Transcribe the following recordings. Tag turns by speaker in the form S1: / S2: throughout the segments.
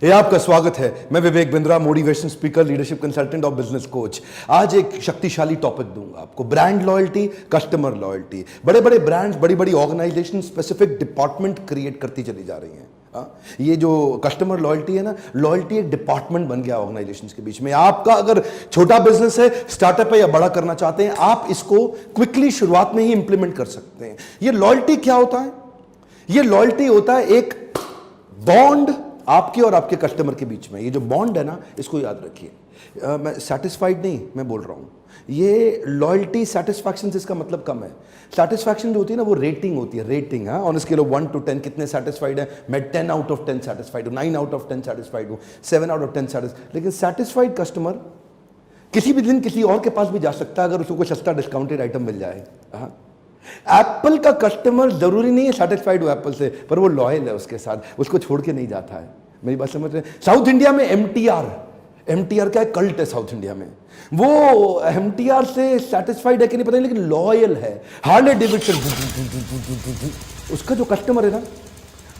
S1: ये आपका स्वागत है। मैं Vivek Bindra, motivation speaker, leadership consultant और बिजनेस कोच। आज एक शक्तिशाली टॉपिक दूंगा आपको, ब्रांड लॉयल्टी, कस्टमर लॉयल्टी। बड़े बड़े ब्रांड्स, बड़ी बड़ी ऑर्गेनाइजेशन स्पेसिफिक डिपार्टमेंट क्रिएट करती चली जा रही हैं। ये जो कस्टमर लॉयल्टी है ना, लॉयल्टी एक डिपार्टमेंट बन गया ऑर्गेनाइजेशन के बीच में। आपका अगर छोटा बिजनेस है, स्टार्टअप है या बड़ा करना चाहते हैं, आप इसको क्विकली शुरुआत में ही इंप्लीमेंट कर सकते हैं। ये लॉयल्टी क्या होता है? ये लॉयल्टी होता है एक बॉन्ड आपके और आपके कस्टमर के बीच में। ये जो बॉन्ड है ना, इसको याद रखिए। मैं सेटिस्फाइड नहीं मैं बोल रहा हूं, ये लॉयल्टी सेटिस्फैक्शन इसका मतलब कम है। सेटिस्फैक्शन जो होती है ना, वो रेटिंग होती है, rating. On scale of 1 to 10 कितने सेटिस्फाइड है? मैं 10 out of 10 सेटिस्फाइड हूं, 9 out of 10 सेटिस्फाइड हूं, 7 out of 10 सेटिस्फाइड। लेकिन सेटिस्फाइड कस्टमर किसी भी दिन किसी और के पास भी जा सकता है अगर उसको कोई सस्ता डिस्काउंटेड आइटम मिल जाए। एप्पल का कस्टमर जरूरी नहीं है सेटिस्फाइड हो एप्पल से, पर वो लॉयल है उसके साथ, उसको छोड़ के नहीं जाता है। मेरी बात समझ रहे हैं? साउथ इंडिया में एमटीआर का कल्ट है साउथ इंडिया में। वो एमटीआर से सेटिस्फाइड है कि नहीं पता नहीं, लेकिन लॉयल है। हार्ले डेविडसन, उसका जो कस्टमर है ना,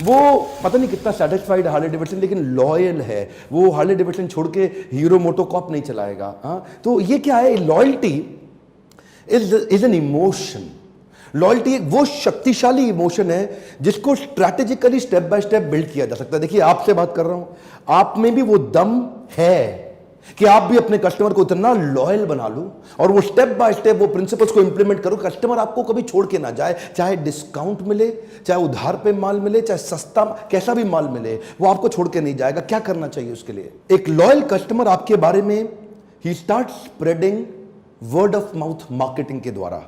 S1: वो पता नहीं कितना सेटिस्फाइड है हार्ले डेविडसन, लेकिन लॉयल है। वो हार्ले डेविडसन छोड़ के हीरो मोटोकॉर्प नहीं चलाएगा। तो ये क्या है? Loyalty is an emotion. Loyalty एक वो शक्तिशाली इमोशन है जिसको strategically step by step build किया जा सकता है। देखिए, आपसे बात कर रहा हूं, आप में भी वो दम है कि आप भी अपने कस्टमर को इतना लॉयल बना लो और वो स्टेप बाय स्टेप वो प्रिंसिपल्स को इंप्लीमेंट करो, कस्टमर आपको कभी छोड़ के ना जाए। चाहे डिस्काउंट मिले, चाहे उधार पे माल मिले, चाहे सस्ता कैसा भी माल मिले, वो आपको छोड़ के नहीं जाएगा। क्या करना चाहिए उसके लिए? एक लॉयल कस्टमर आपके बारे में ही start spreading word of mouth marketing के द्वारा।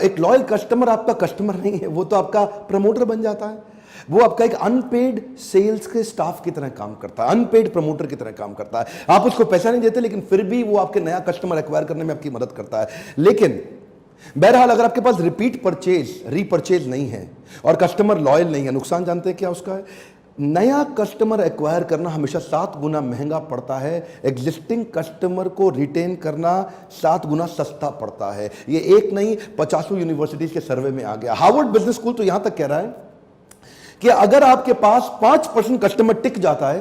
S1: एक लॉयल कस्टमर आपका कस्टमर नहीं है, वो तो आपका प्रमोटर बन जाता है। वो आपका एक अनपेड सेल्स के स्टाफ की तरह काम करता है, अनपेड प्रमोटर की तरह काम करता है। आप उसको पैसा नहीं देते, लेकिन फिर भी वो आपके नया कस्टमर एक्वायर करने में आपकी मदद करता है। लेकिन बहरहाल, अगर आपके पास रिपीट परचेज, रीपरचेज नहीं है और कस्टमर लॉयल नहीं है, नुकसान जानते हैं क्या उसका है? नया कस्टमर एक्वायर करना हमेशा 7 गुना महंगा पड़ता है, एग्जिस्टिंग कस्टमर को रिटेन करना 7 गुना सस्ता पड़ता है। ये एक नहीं, 50 यूनिवर्सिटीज के सर्वे में आ गया। हार्वर्ड बिजनेस स्कूल तो यहां तक कह रहा है कि अगर आपके पास 5% कस्टमर टिक जाता है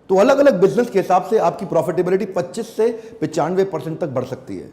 S1: तो अलग अलग बिजनेस के हिसाब से आपकी प्रॉफिटेबिलिटी 25 से 95% तक बढ़ सकती है।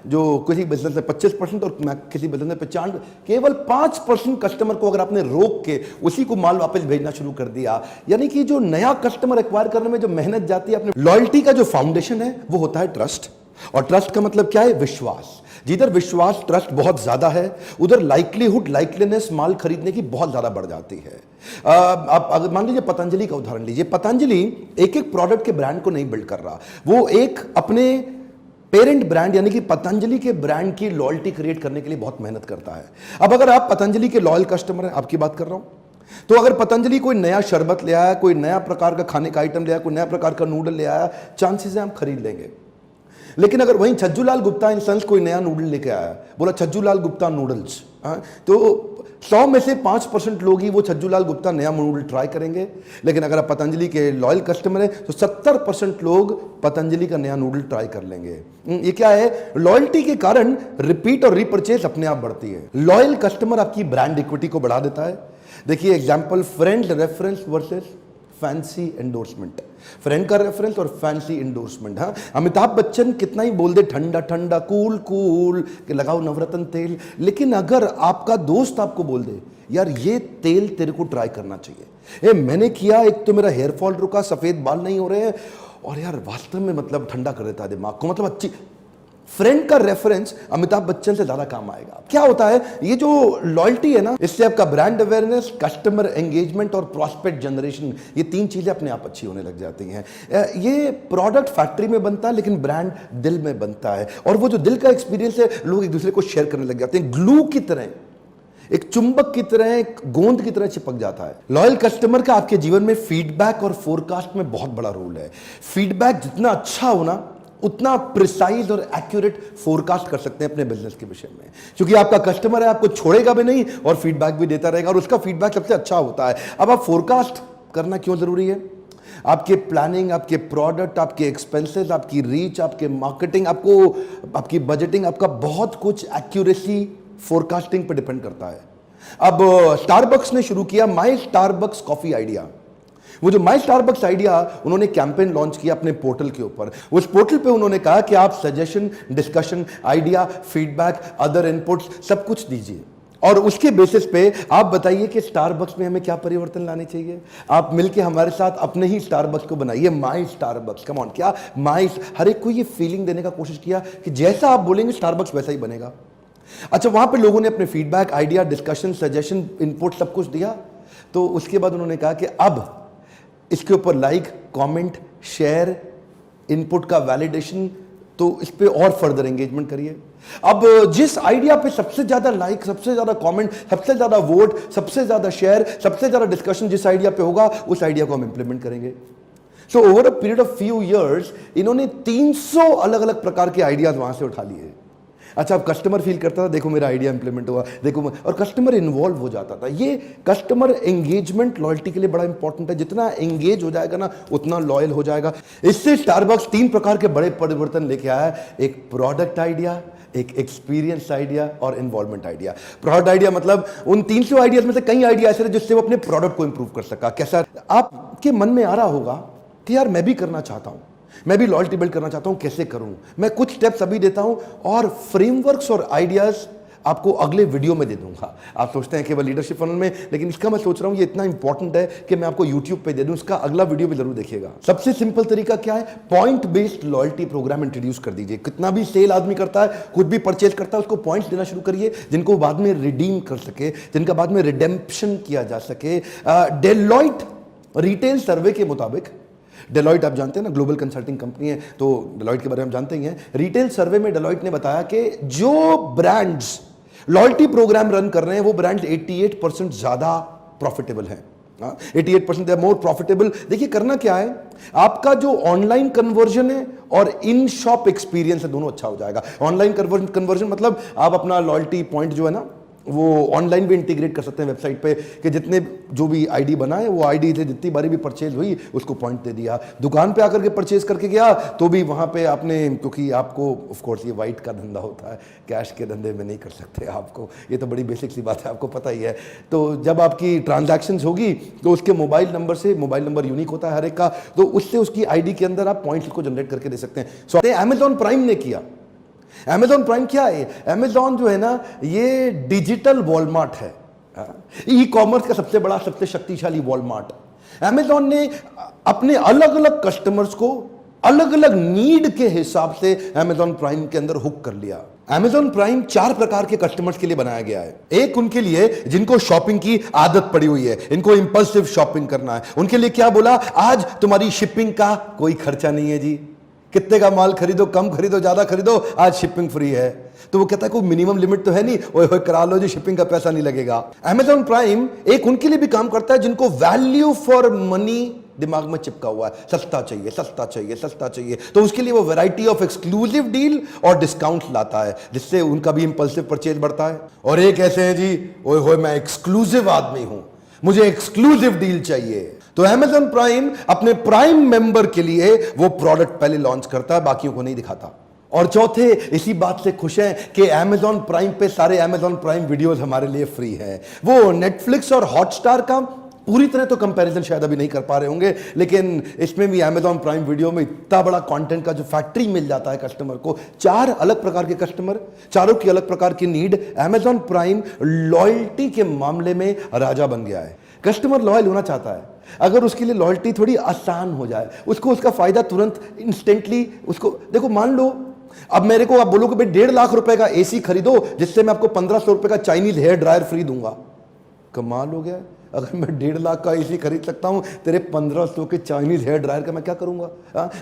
S1: जो किसी बिजनेस में 25% और किसी बिजनेस में 95, केवल 5% कस्टमर को अगर आपने रोक के उसी को माल वापस भेजना शुरू कर दिया, यानी कि जो नया कस्टमर एक्वायर करने में जो मेहनत जाती है अपने। लॉयल्टी का जो फाउंडेशन है वो होता है ट्रस्ट, और ट्रस्ट का मतलब क्या है? विश्वास। जिधर विश्वास, ट्रस्ट बहुत ज्यादा है, उधर लाइकलीनेस माल खरीदने की बहुत ज्यादा बढ़ जाती है। आप अगर मान लीजिए पतंजलि का उदाहरण लीजिए। पतंजलि एक एक प्रोडक्ट के ब्रांड को नहीं बिल्ड कर रहा, वो एक अपने पेरेंट ब्रांड यानी कि पतंजलि के ब्रांड की लॉयल्टी क्रिएट करने के लिए बहुत मेहनत करता है। अब अगर आप पतंजलि के लॉयल कस्टमर हैं, आपकी बात कर रहा हूं, तो अगर पतंजलि कोई नया शरबत ले आया, कोई नया प्रकार का खाने का आइटम ले आया, कोई नया प्रकार का नूडल ले आया, चांसेस है हम खरीद लेंगे। लेकिन अगर वहीं छज्जूलाल गुप्ता इन सन्स कोई नया नूडल लेके आया, बोला छज्जूलाल गुप्ता नूडल्स, तो 100 में से 5% लोग ही वो छज्जूलाल गुप्ता नया नूडल ट्राई करेंगे। लेकिन अगर आप पतंजलि के लॉयल कस्टमर हैं तो 70% लोग पतंजलि का नया नूडल ट्राई कर लेंगे। ये क्या है? लॉयल्टी के कारण रिपीट और रीपरचेज अपने आप बढ़ती है। लॉयल कस्टमर आपकी ब्रांड इक्विटी को बढ़ा देता है। देखिए example, friend reference versus fancy endorsement. Friend का रेफरेंस और फैंसी एंडोर्समेंट। अमिताभ बच्चन कितना ही बोल दे ठंडा ठंडा कूल कूल कि लगाओ नवरत्न तेल, लेकिन अगर आपका दोस्त आपको बोल दे यार ये तेल तेरे को ट्राई करना चाहिए, मैंने किया, एक तो मेरा हेयर फॉल रुका, सफेद बाल नहीं हो रहे हैं, और यार वास्तव में मतलब ठंडा कर देता है दिमाग को, मतलब अच्छी। फ्रेंड का रेफरेंस अमिताभ बच्चन से ज्यादा काम आएगा। क्या होता है? ये जो लॉयल्टी है ना, इससे आपका ब्रांड अवेयरनेस, कस्टमर एंगेजमेंट और प्रॉस्पेक्ट जनरेशन, ये 3 चीजें अपने आप अच्छी होने लग जाती हैं। ये प्रोडक्ट फैक्ट्री में बनता है, लेकिन ब्रांड दिल में बनता है, और वो जो दिल का एक्सपीरियंस है लोग एक दूसरे को शेयर करने लग जाते हैं। ग्लू की तरह, एक चुंबक की तरह, एक गोंद की तरह चिपक जाता है। लॉयल कस्टमर का आपके जीवन में फीडबैक और फोरकास्ट में बहुत बड़ा रोल है। फीडबैक जितना अच्छा हो ना, उतना प्रिसाइज और एक्यूरेट फोरकास्ट कर सकते हैं अपने बिजनेस के विषय में, क्योंकि आपका कस्टमर है, आपको छोड़ेगा भी नहीं और फीडबैक भी देता रहेगा, और उसका फीडबैक सबसे अच्छा होता है। अब आप फोरकास्ट करना क्यों जरूरी है? आपके प्लानिंग, आपके प्रोडक्ट, आपके एक्सपेंसेस, आपकी रीच, आपके मार्केटिंग, आपकी बजटिंग, आपका बहुत कुछ एक्यूरेसी फोरकास्टिंग पर डिपेंड करता है। अब स्टारबक्स ने शुरू किया माई स्टारबक्स कॉफी आइडिया। वो जो माई स्टारबक्स आइडिया, उन्होंने कैंपेन लॉन्च किया अपने पोर्टल के ऊपर। उस पोर्टल पे उन्होंने कहा कि आप suggestion, discussion, idea, feedback, other inputs सब कुछ दीजिए और उसके बेसिस पे आप बताइए कि स्टारबक्स में हमें क्या परिवर्तन लाने चाहिए। आप मिलके हमारे साथ अपने ही स्टारबक्स को बनाइए, माई स्टारबक्स। कम ऑन, क्या माई, हर एक को ये फीलिंग देने का कोशिश किया कि जैसा आप बोलेंगे स्टारबक्स वैसा ही बनेगा। अच्छा, वहां पे लोगों ने अपने feedback, idea, discussion, suggestion, input सब कुछ दिया। तो उसके बाद उन्होंने कहा कि अब इसके ऊपर लाइक, कमेंट, शेयर, इनपुट का वैलिडेशन, तो इस पे और फर्दर एंगेजमेंट करिए। अब जिस आइडिया पे सबसे ज्यादा लाइक, सबसे ज्यादा कमेंट, सबसे ज्यादा वोट, सबसे ज्यादा शेयर, सबसे ज्यादा डिस्कशन जिस आइडिया पे होगा, उस आइडिया को हम इंप्लीमेंट करेंगे। So over a period of few years इन्होंने 300 अलग अलग प्रकार के आइडियाज वहां से उठा लिए। अच्छा, अब कस्टमर फील करता था, देखो मेरा आइडिया इंप्लीमेंट हुआ, देखो, और कस्टमर इन्वॉल्व हो जाता था। ये कस्टमर एंगेजमेंट लॉयल्टी के लिए बड़ा इंपॉर्टेंट है। जितना एंगेज हो जाएगा ना, उतना लॉयल हो जाएगा। इससे स्टारबक्स 3 प्रकार के बड़े परिवर्तन लेके आया है। एक प्रोडक्ट आइडिया, एक एक्सपीरियंस आइडिया और इन्वॉल्वमेंट आइडिया। प्रोडक्ट आइडिया मतलब उन 300 आइडियाज में से कई आइडिया ऐसे जिससे वो अपने प्रोडक्ट को इंप्रूव कर सका। कैसा? आपके मन में आ रहा होगा कि यार मैं भी करना चाहता हूं, मैं भी लॉयल्टी बिल्ड करना चाहता हूं, कैसे करूं? मैं कुछ स्टेप्स अभी देता हूं और फ्रेमवर्क्स और आइडियाज आपको अगले वीडियो में दे दूंगा। आप सोचते हैं केवल लीडरशिप फनल में, लेकिन इसका मैं सोच रहा हूं ये इतना इंपॉर्टेंट है कि मैं आपको यूट्यूब पे दे दूं। इसका अगला वीडियो भी जरूर देखिएगा। सबसे सिंपल तरीका क्या है? Point based loyalty programme introduce कर दीजिए। कितना भी सेल आदमी करता है, कुछ भी परचेज करता है, उसको पॉइंट्स देना शुरू करिए जिनको बाद में रिडीम कर सके, जिनका बाद में रिडेम्पशन किया जा सके। डेलॉयट रिटेल सर्वे के मुताबिक, डेलॉयट आप जानते हैं ना, ग्लोबल कंसल्टिंग कंपनी है, तो डेलॉयट के बारे में हम जानते ही हैं। रिटेल सर्वे में डेलॉयट ने बताया कि जो ब्रांड्स लॉयल्टी प्रोग्राम रन कर रहे हैं वो ब्रांड्स 88% ज्यादा प्रॉफिटेबल हैं। 88% दे आर मोर प्रॉफिटेबल। देखिए करना क्या है, आपका जो ऑनलाइन कन्वर्जन है और इन शॉप एक्सपीरियंस है, दोनों अच्छा हो जाएगा। ऑनलाइन कन्वर्जन मतलब आप अपना लॉयल्टी पॉइंट जो है ना, वो ऑनलाइन भी इंटीग्रेट कर सकते हैं वेबसाइट पे कि जितने जो भी आईडी बनाए, वो आईडी से जितनी बारी भी परचेज हुई उसको पॉइंट दे दिया। दुकान पे आकर के परचेज करके गया तो भी वहां पे आपने, क्योंकि आपको ऑफ कोर्स ये वाइट का धंधा होता है, कैश के धंधे में नहीं कर सकते आपको, ये तो बड़ी बेसिक सी बात है, आपको पता ही है। तो जब आपकी ट्रांजैक्शंस होगी तो उसके मोबाइल नंबर से, मोबाइल नंबर यूनिक होता है हर एक का, तो उससे उसकी आईडी के अंदर आप पॉइंट्स को जनरेट करके दे सकते हैं। सो अमेजॉन प्राइम ने किया। अमेजॉन प्राइम क्या है? अमेजॉन जो है ना, ये डिजिटल वॉलमार्ट है, ई कॉमर्स का सबसे बड़ा, सबसे शक्तिशाली वॉलमार्ट। अमेजॉन ने अपने अलग अलग कस्टमर्स को अलग अलग नीड के हिसाब से अमेजॉन प्राइम के अंदर हुक कर लिया। अमेजॉन प्राइम 4 प्रकार के कस्टमर्स के लिए बनाया गया है। एक उनके लिए जिनको शॉपिंग की आदत पड़ी हुई है, इनको इंपल्सिव शॉपिंग करना है, उनके लिए क्या बोला, आज तुम्हारी शिपिंग का कोई खर्चा नहीं है जी, कितने का माल खरीदो, कम खरीदो, ज्यादा खरीदो, आज शिपिंग फ्री है। तो वो कहता है कोई मिनिमम लिमिट तो है नहीं, ओए करा लो जी, शिपिंग का पैसा नहीं लगेगा। अमेजॉन प्राइम एक उनके लिए भी काम करता है जिनको वैल्यू फॉर मनी दिमाग में चिपका हुआ है, सस्ता चाहिए, सस्ता चाहिए, सस्ता चाहिए, तो उसके लिए वो वैरायटी ऑफ एक्सक्लूसिव डील और डिस्काउंट लाता है, जिससे उनका भी इंपल्सिव परचेज बढ़ता है। और एक ऐसे हैं जी, ओए होए मैं एक्सक्लूसिव आदमी हूं, मुझे एक्सक्लूसिव डील चाहिए। तो अमेजॉन प्राइम अपने प्राइम मेंबर के लिए वो प्रोडक्ट पहले लॉन्च करता है, बाकियों को नहीं दिखाता। और चौथे इसी बात से खुश हैं कि अमेजॉन प्राइम पे सारे अमेजॉन प्राइम वीडियोस हमारे लिए फ्री हैं। वो नेटफ्लिक्स और हॉटस्टार का पूरी तरह तो कंपैरिजन शायद अभी नहीं कर पा रहे होंगे, लेकिन इसमें भी अमेजॉन प्राइम वीडियो में इतना बड़ा कंटेंट का जो फैक्ट्री मिल जाता है कस्टमर को। 4 अलग प्रकार के कस्टमर, चारों की अलग प्रकार की नीड। अमेजॉन प्राइम लॉयल्टी के मामले में राजा बन गया है। कस्टमर लॉयल होना चाहता है, अगर उसके लिए लॉयल्टी थोड़ी आसान हो जाए, उसको उसका फायदा तुरंत इंस्टेंटली, उसको देखो, मान लो अब मेरे को आप बोलो कि भाई 1.5 लाख रुपए का एसी खरीदो जिससे मैं आपको 1500 रुपए का चाइनीज हेयर ड्रायर फ्री दूंगा। कमाल हो गया। अगर मैं 1.5 लाख का एसी खरीद सकता हूं, तेरे 1500 के चाइनीज हेयर ड्रायर का मैं क्या करूंगा?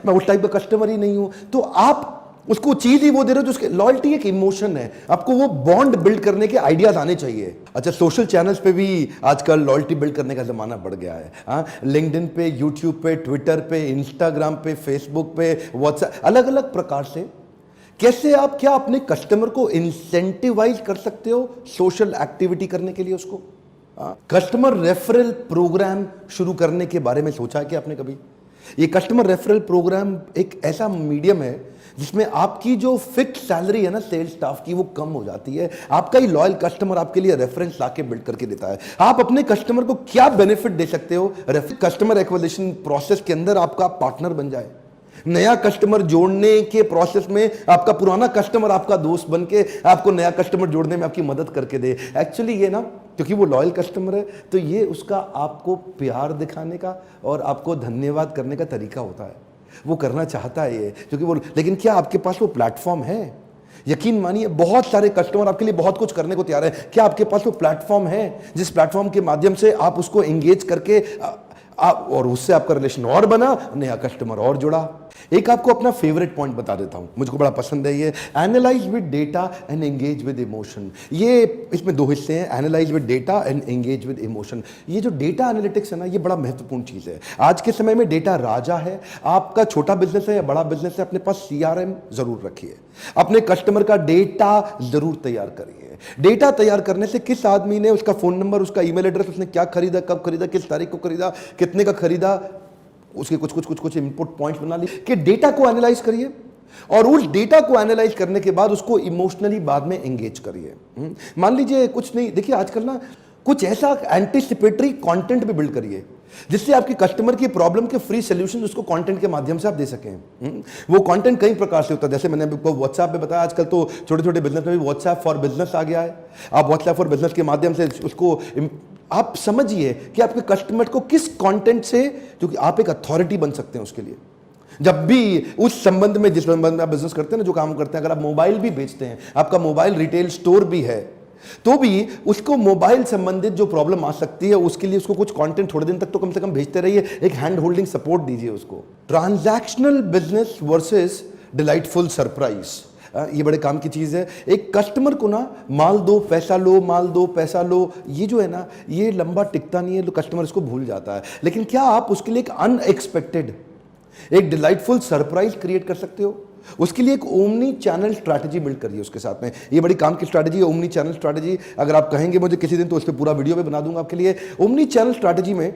S1: मैं उस टाइप का कस्टमर ही नहीं हूं। तो आप उसको चीज ही वो दे रहे हो जो उसके, लॉयल्टी एक इमोशन है, आपको वो बॉन्ड बिल्ड करने के आइडियाज आने चाहिए। अच्छा, सोशल चैनल्स पे भी आजकल लॉयल्टी बिल्ड करने का जमाना बढ़ गया है। लिंक्डइन पे, यूट्यूब पे, ट्विटर पे, इंस्टाग्राम पे, फेसबुक पे, व्हाट्सएप, अलग अलग प्रकार से कैसे आप क्या अपने कस्टमर को इंसेंटिवाइज कर सकते हो सोशल एक्टिविटी करने के लिए उसको। कस्टमर रेफरल प्रोग्राम शुरू करने के बारे में सोचा है कि आपने कभी? ये कस्टमर रेफरल प्रोग्राम एक ऐसा मीडियम है जिसमें आपकी जो फिक्स सैलरी है ना सेल्स स्टाफ की वो कम हो जाती है। आपका ही लॉयल कस्टमर आपके लिए रेफरेंस लाके बिल्ड करके देता है। आप अपने कस्टमर को क्या बेनिफिट दे सकते हो? कस्टमर एक्विजिशन प्रोसेस के अंदर आपका पार्टनर बन जाए, नया कस्टमर जोड़ने के प्रोसेस में आपका पुराना कस्टमर आपका दोस्त बन के आपको नया कस्टमर जोड़ने में आपकी मदद करके दे। एक्चुअली ये ना, क्योंकि वो लॉयल कस्टमर है तो ये उसका आपको प्यार दिखाने का और आपको धन्यवाद करने का तरीका होता है। वो करना चाहता है ये, क्योंकि वो, लेकिन क्या आपके पास वो प्लेटफॉर्म है? यकीन मानिए बहुत सारे कस्टमर आपके लिए बहुत कुछ करने को तैयार है। क्या आपके पास वो प्लेटफॉर्म है जिस प्लेटफॉर्म के माध्यम से आप उसको एंगेज करके आप और उससे आपका रिलेशन और बना, नया कस्टमर और जुड़ा? एक आपको अपना फेवरेट पॉइंट बता देता हूं, मुझको बड़ा पसंद है ये, analyse with data and engage with emotion. ये इसमें दो हिस्से हैं, analyse with data and engage with emotion. ये जो डेटा एनालिटिक्स है ना, ये बड़ा महत्वपूर्ण चीज है। आज के समय में डेटा राजा है। आपका छोटा बिजनेस है या बड़ा बिजनेस है, अपने पास CRM जरूर रखिए, अपने कस्टमर का डेटा जरूर तैयार करिए। डेटा तैयार करने से किस आदमी ने, उसका फोन नंबर, उसका ईमेल एड्रेस, उसने क्या खरीदा, कब खरीदा, किस तारीख को खरीदा, कितने का खरीदा, उसके कुछ इनपुट पॉइंट्स बना लिए कि डेटा को एनालाइज करिए और उस डेटा को एनालाइज करने के बाद उसको इमोशनली बाद में एंगेज करिए। मान लीजिए कुछ नहीं, देखिए आजकल ना कुछ ऐसा एंटीसिपेटरी कंटेंट भी बिल्ड करिए जिससे आपकी कस्टमर की प्रॉब्लम के फ्री सॉल्यूशन उसको कंटेंट के माध्यम से आप दे सकें। वो कंटेंट कई प्रकार से होता है, जैसे मैंने आपको व्हाट्सएप पे बताया, आजकल तो छोटे छोटे बिजनेस में भी व्हाट्सएप फॉर बिजनेस आ गया है। आप व्हाट्सएप फॉर बिजनेस के माध्यम से उसको आप समझिए कि आपके कस्टमर को किस कंटेंट से, क्योंकि आप एक अथॉरिटी बन सकते हैं उसके लिए। जब भी उस संबंध में, जिस संबंध में आप बिजनेस करते हैं ना, जो काम करते हैं, अगर आप मोबाइल भी बेचते हैं, आपका मोबाइल रिटेल स्टोर भी है, तो भी उसको मोबाइल संबंधित जो प्रॉब्लम आ सकती है उसके लिए उसको कुछ कंटेंट थोड़े दिन तक तो कम से कम भेजते रहिए, एक हैंड होल्डिंग सपोर्ट दीजिए उसको। Transactional business versus delightful surprise, ये बड़े काम की चीज है। एक कस्टमर को ना माल दो पैसा लो, माल दो पैसा लो, ये जो है ना, ये लंबा टिकता नहीं है, तो कस्टमर इसको भूल जाता है। लेकिन क्या आप उसके लिए एक अनएक्सपेक्टेड, एक डिलाइटफुल सरप्राइज क्रिएट कर सकते हो? उसके लिए एक ओमनी चैनल स्ट्रैटेजी बिल्ड करिए उसके साथ में। ये बड़ी काम की स्ट्रैटेजी है, ओमनी चैनल स्ट्रैटेजी। अगर आप कहेंगे मुझे किसी दिन तो उस पर पूरा वीडियो भी बना दूंगा आपके लिए। ओमनी चैनल स्ट्रैटेजी में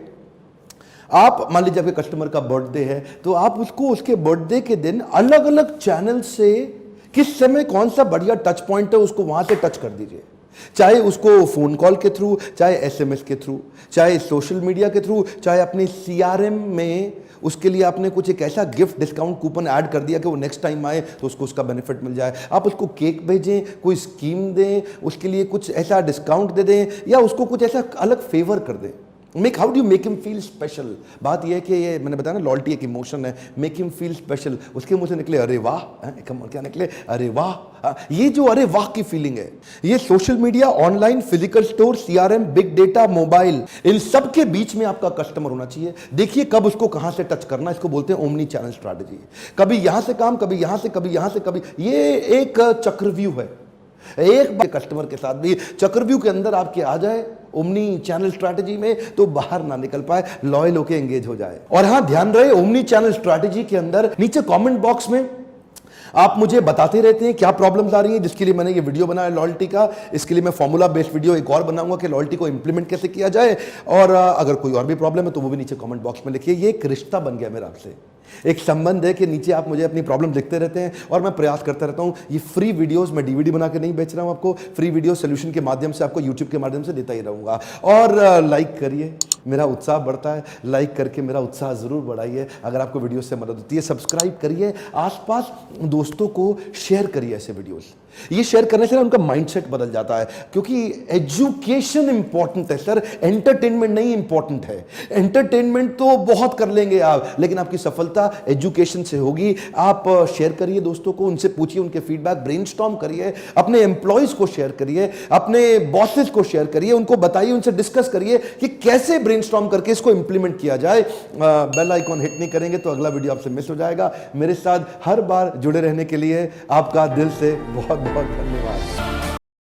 S1: आप मान लीजिए आपके कस्टमर का बर्थडे है, तो आप उसको उसके बर्थडे के दिन अलग अलग चैनल से किस समय कौन सा बढ़िया टच पॉइंट है उसको वहां से टच कर दीजिए। चाहे उसको फोन कॉल के थ्रू, चाहे SMS के थ्रू, चाहे सोशल मीडिया के थ्रू, चाहे अपने CRM में उसके लिए आपने कुछ एक ऐसा गिफ्ट डिस्काउंट कूपन ऐड कर दिया कि वो नेक्स्ट टाइम आए तो उसको उसका बेनिफिट मिल जाए। आप उसको केक भेजें, कोई स्कीम दें, उसके लिए कुछ ऐसा डिस्काउंट दे दें, या उसको कुछ ऐसा अलग फेवर कर दें। How do make him feel special? बात यह है कि ये मैंने बताया ना, लॉयल्टी एक इमोशन है। मेक हिम फील स्पेशल, उसके मुंह से निकले अरे वाह, क्या निकले अरे वाह। ये जो अरे वाह की फीलिंग है, ये social media, online, physical store, CRM, big data, mobile, इन सब के बीच में आपका कस्टमर होना चाहिए। देखिए कब उसको कहां से टच करना, इसको बोलते हैं ओमनी चैनल स्ट्रैटेजी। कभी यहां से काम, कभी यहां से, कभी यहां से, कभी, ये एक चक्रव्यूह है। एक बार कस्टमर के साथ भी चक्रव्यूह के अंदर आपके आ जाए ओमनी चैनल स्ट्रैटेजी में, तो बाहर ना निकल पाए, लॉयल होके एंगेज हो जाए। और हां, ध्यान रहे, ओमनी चैनल स्ट्रैटेजी के अंदर नीचे कमेंट बॉक्स में आप मुझे बताते रहते हैं क्या प्रॉब्लम्स आ रही हैं, जिसके लिए मैंने ये वीडियो बनाया लॉयल्टी का। इसके लिए मैं फॉर्मूला बेस्ड वीडियो एक और बनाऊंगा कि लॉयल्टी को इंप्लीमेंट कैसे किया जाए। और अगर कोई और भी प्रॉब्लम है तो वो भी नीचे कमेंट बॉक्स में लिखिए। ये एक रिश्ता बन गया मेरा आपसे, एक संबंध है कि नीचे आप मुझे अपनी प्रॉब्लम लिखते रहते हैं और मैं प्रयास करता रहता हूं। ये फ्री वीडियोस मैं DVD बना के नहीं बेच रहा हूं आपको, फ्री वीडियो सोल्यूशन के माध्यम से आपको YouTube के माध्यम से देता ही रहूंगा। और लाइक करिए, मेरा उत्साह बढ़ता है। लाइक करके मेरा उत्साह जरूर बढ़ाइए अगर आपको वीडियो से मदद होती है। सब्सक्राइब करिए, आसपास दोस्तों को शेयर करिए ऐसे वीडियोस। ये शेयर करने से ना उनका माइंडसेट बदल जाता है, क्योंकि एजुकेशन इंपॉर्टेंट है सर, एंटरटेनमेंट नहीं इंपॉर्टेंट है। एंटरटेनमेंट तो बहुत कर लेंगे आप, लेकिन आपकी सफलता एजुकेशन से होगी। आप शेयर करिए दोस्तों को, उनसे पूछिए उनके फीडबैक, ब्रेनस्टॉर्म करिए, अपने एम्प्लॉइज को शेयर करिए, अपने बॉसेस को शेयर करिए, उनको बताइए, उनसे डिस्कस करिए कि कैसे ब्रेनस्टॉर्म करके इसको इंप्लीमेंट किया जाए। बेल आइकॉन हिट नहीं करेंगे तो अगला वीडियो आपसे मिस हो जाएगा। मेरे साथ हर बार जुड़े रहने के लिए आपका दिल से बहुत बहुत धन्यवाद।